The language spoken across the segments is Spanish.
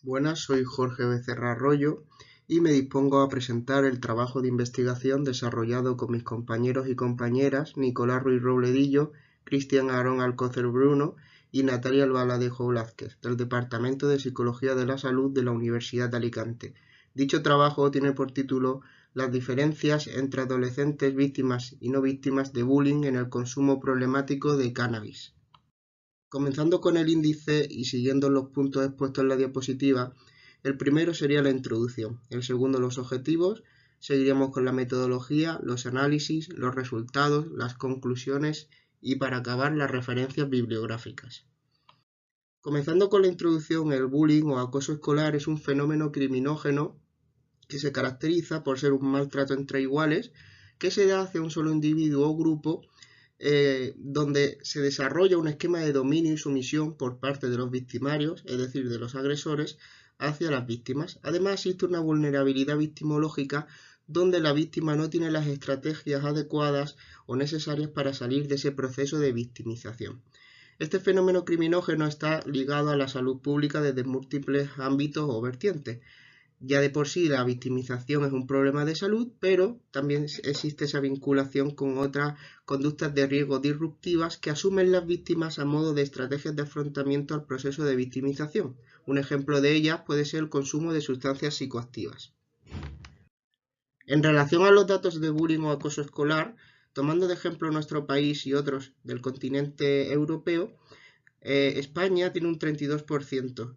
Buenas, soy Jorge Becerra Arroyo y me dispongo a presentar el trabajo de investigación desarrollado con mis compañeros y compañeras Nicolás Ruiz Robledillo, Cristian Aarón Alcócer Bruno y Natalia Albaladejo Blázquez, del Departamento de Psicología de la Salud de la Universidad de Alicante. Dicho trabajo tiene por título Las diferencias entre adolescentes víctimas y no víctimas de bullying en el consumo problemático de cannabis. Comenzando con el índice y siguiendo los puntos expuestos en la diapositiva, el primero sería la introducción, el segundo los objetivos, seguiríamos con la metodología, los análisis, los resultados, las conclusiones y para acabar las referencias bibliográficas. Comenzando con la introducción, el bullying o acoso escolar es un fenómeno criminógeno que se caracteriza por ser un maltrato entre iguales que se da hacia un solo individuo o grupo donde se desarrolla un esquema de dominio y sumisión por parte de los victimarios, es decir, de los agresores, hacia las víctimas. Además, existe una vulnerabilidad victimológica donde la víctima no tiene las estrategias adecuadas o necesarias para salir de ese proceso de victimización. Este fenómeno criminógeno está ligado a la salud pública desde múltiples ámbitos o vertientes. Ya de por sí la victimización es un problema de salud, pero también existe esa vinculación con otras conductas de riesgo disruptivas que asumen las víctimas a modo de estrategias de afrontamiento al proceso de victimización. Un ejemplo de ellas puede ser el consumo de sustancias psicoactivas. En relación a los datos de bullying o acoso escolar, tomando de ejemplo nuestro país y otros del continente europeo, España tiene un 32%.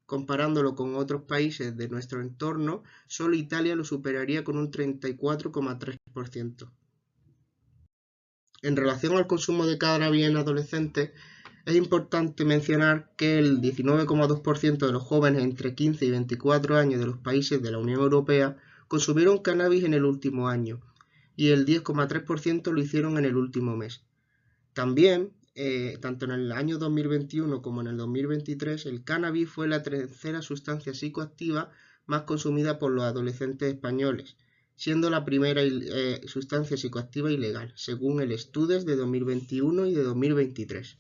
Comparándolo con otros países de nuestro entorno, solo Italia lo superaría con un 34,3%. En relación al consumo de cannabis en adolescentes, es importante mencionar que el 19,2% de los jóvenes entre 15 y 24 años de los países de la Unión Europea consumieron cannabis en el último año y el 10,3% lo hicieron en el último mes. También, tanto en el año 2021 como en el 2023, el cannabis fue la tercera sustancia psicoactiva más consumida por los adolescentes españoles, siendo la primera sustancia psicoactiva ilegal, según el Estudes de 2021 y de 2023.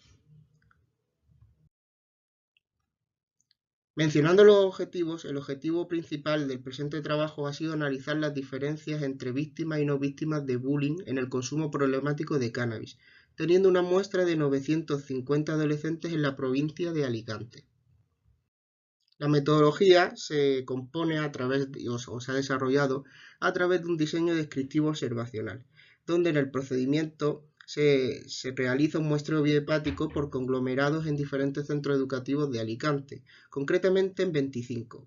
Mencionando los objetivos, el objetivo principal del presente trabajo ha sido analizar las diferencias entre víctimas y no víctimas de bullying en el consumo problemático de cannabis, teniendo una muestra de 950 adolescentes en la provincia de Alicante. La metodología se compone o se ha desarrollado a través de un diseño descriptivo observacional, donde en el procedimiento se realiza un muestreo biohepático por conglomerados en diferentes centros educativos de Alicante, concretamente en 25.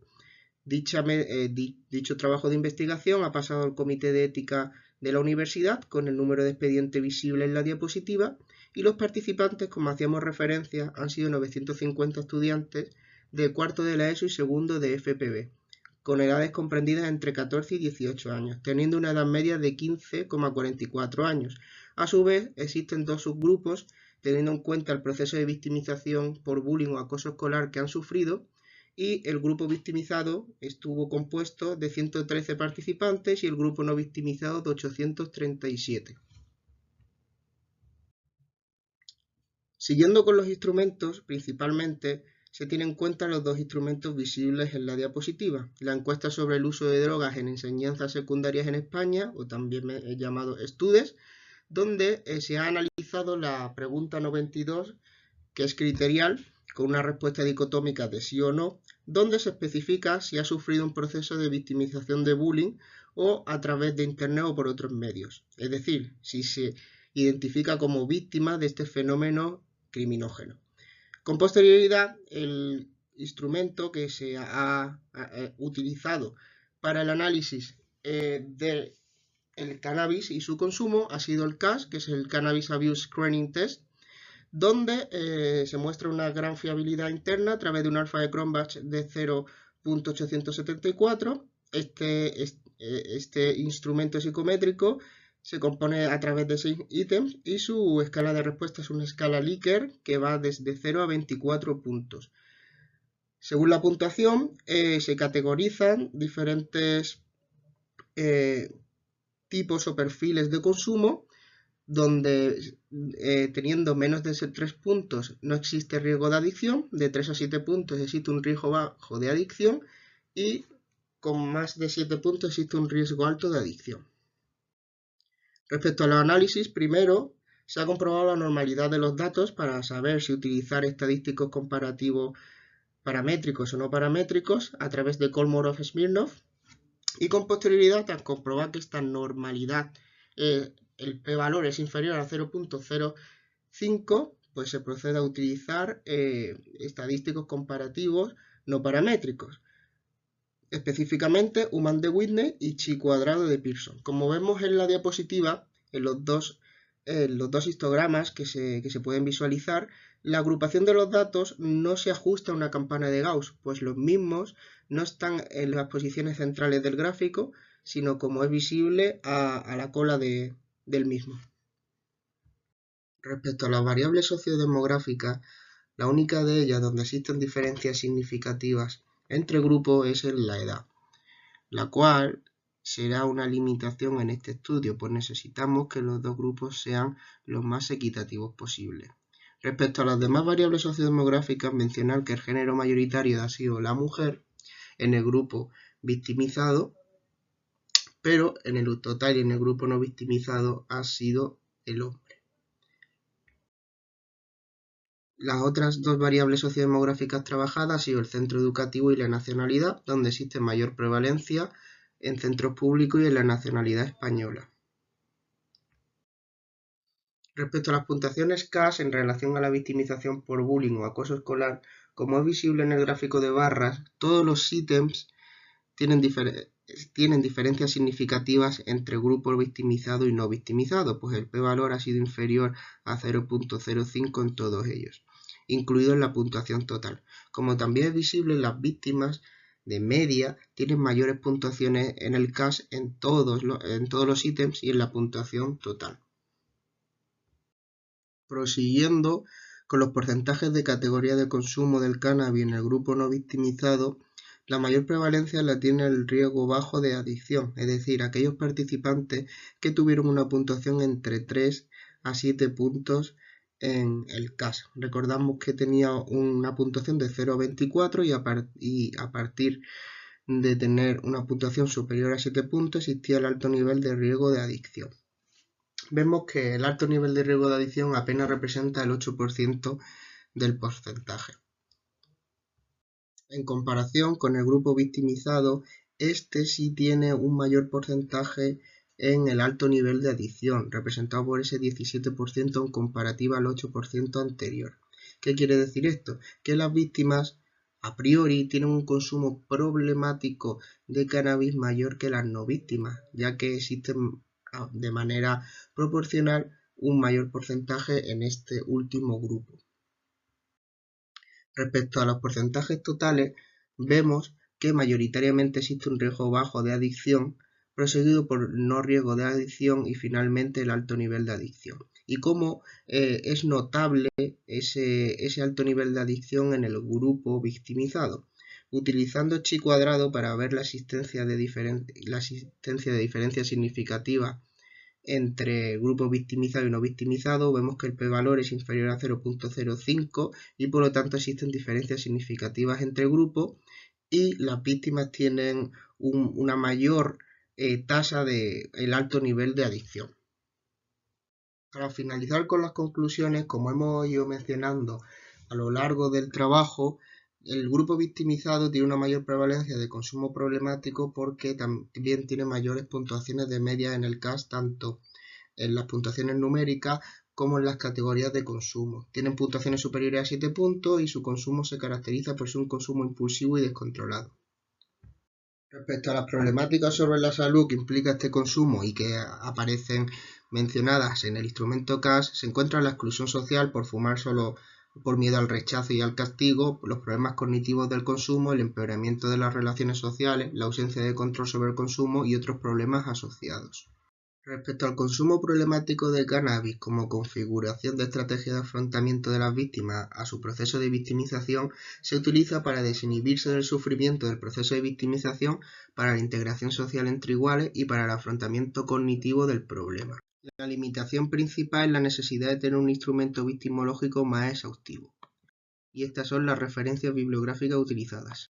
Dicho trabajo de investigación ha pasado al Comité de Ética de la Universidad con el número de expediente visible en la diapositiva y los participantes, como hacíamos referencia, han sido 950 estudiantes de cuarto de la ESO y segundo de FPB, con edades comprendidas entre 14 y 18 años, teniendo una edad media de 15,44 años. A su vez, existen dos subgrupos, teniendo en cuenta el proceso de victimización por bullying o acoso escolar que han sufrido, y el grupo victimizado estuvo compuesto de 113 participantes y el grupo no victimizado de 837. Siguiendo con los instrumentos, principalmente se tienen en cuenta los dos instrumentos visibles en la diapositiva. La encuesta sobre el uso de drogas en enseñanzas secundarias en España, o también llamado Estudes, donde se ha analizado la pregunta 92, que es criterial, con una respuesta dicotómica de sí o no, donde se especifica si ha sufrido un proceso de victimización de bullying o a través de Internet o por otros medios. Es decir, si se identifica como víctima de este fenómeno criminógeno. Con posterioridad, el instrumento que se ha utilizado para el análisis del cannabis y su consumo ha sido el CAS, que es el Cannabis Abuse Screening Test, donde se muestra una gran fiabilidad interna a través de un alfa de Cronbach de 0.874. Este instrumento psicométrico se compone a través de 6 ítems y su escala de respuesta es una escala Likert que va desde 0 a 24 puntos. Según la puntuación, se categorizan diferentes tipos o perfiles de consumo, donde teniendo menos de 3 puntos no existe riesgo de adicción, de 3 a 7 puntos existe un riesgo bajo de adicción y con más de 7 puntos existe un riesgo alto de adicción. Respecto a los análisis, primero se ha comprobado la normalidad de los datos para saber si utilizar estadísticos comparativos paramétricos o no paramétricos a través de Kolmorov-Smirnov, y con posterioridad, al comprobar que esta normalidad, el p-valor es inferior a 0.05, pues se procede a utilizar estadísticos comparativos no paramétricos, específicamente Human de Whitney y Chi cuadrado de Pearson. Como vemos en la diapositiva, en los dos histogramas que se pueden visualizar, la agrupación de los datos no se ajusta a una campana de Gauss, pues los mismos no están en las posiciones centrales del gráfico, sino como es visible a la cola del mismo. Respecto a las variables sociodemográficas, la única de ellas donde existen diferencias significativas entre grupos es en la edad, la cual será una limitación en este estudio, pues necesitamos que los dos grupos sean los más equitativos posibles. Respecto a las demás variables sociodemográficas, mencionar que el género mayoritario ha sido la mujer en el grupo victimizado, pero en el total y en el grupo no victimizado ha sido el hombre. Las otras dos variables sociodemográficas trabajadas han sido el centro educativo y la nacionalidad, donde existe mayor prevalencia en centros públicos y en la nacionalidad española. Respecto a las puntuaciones CAS en relación a la victimización por bullying o acoso escolar, como es visible en el gráfico de barras, todos los ítems tienen diferencias significativas entre grupos victimizados y no victimizados, pues el p-valor ha sido inferior a 0.05 en todos ellos, incluido en la puntuación total. Como también es visible, las víctimas de media tienen mayores puntuaciones en el CAS en todos los ítems y en la puntuación total. Prosiguiendo con los porcentajes de categoría de consumo del cannabis en el grupo no victimizado, la mayor prevalencia la tiene el riesgo bajo de adicción, es decir, aquellos participantes que tuvieron una puntuación entre 3 a 7 puntos en el CAS. Recordamos que tenía una puntuación de 0 a 24 y a partir de tener una puntuación superior a 7 puntos existía el alto nivel de riesgo de adicción. Vemos que el alto nivel de riesgo de adicción apenas representa el 8% del porcentaje. En comparación con el grupo victimizado, este sí tiene un mayor porcentaje en el alto nivel de adicción, representado por ese 17% en comparativa al 8% anterior. ¿Qué quiere decir esto? Que las víctimas a priori tienen un consumo problemático de cannabis mayor que las no víctimas, ya que existen de manera proporcional un mayor porcentaje en este último grupo. Respecto a los porcentajes totales, vemos que mayoritariamente existe un riesgo bajo de adicción, proseguido por no riesgo de adicción y finalmente el alto nivel de adicción. Y cómo es notable ese alto nivel de adicción en el grupo victimizado. Utilizando Chi cuadrado para ver la existencia de diferencias significativas entre grupos victimizados y no victimizados, vemos que el p-valor es inferior a 0.05 y por lo tanto existen diferencias significativas entre grupos y las víctimas tienen una mayor tasa de alto nivel de adicción. Para finalizar con las conclusiones, como hemos ido mencionando a lo largo del trabajo, el grupo victimizado tiene una mayor prevalencia de consumo problemático porque también tiene mayores puntuaciones de media en el CAS, tanto en las puntuaciones numéricas como en las categorías de consumo. Tienen puntuaciones superiores a 7 puntos y su consumo se caracteriza por ser un consumo impulsivo y descontrolado. Respecto a las problemáticas sobre la salud que implica este consumo y que aparecen mencionadas en el instrumento CAS, se encuentra la exclusión social por fumar solo por miedo al rechazo y al castigo, los problemas cognitivos del consumo, el empeoramiento de las relaciones sociales, la ausencia de control sobre el consumo y otros problemas asociados. Respecto al consumo problemático de cannabis como configuración de estrategia de afrontamiento de las víctimas a su proceso de victimización, se utiliza para desinhibirse del sufrimiento del proceso de victimización, para la integración social entre iguales y para el afrontamiento cognitivo del problema. La limitación principal es la necesidad de tener un instrumento victimológico más exhaustivo. Y estas son las referencias bibliográficas utilizadas.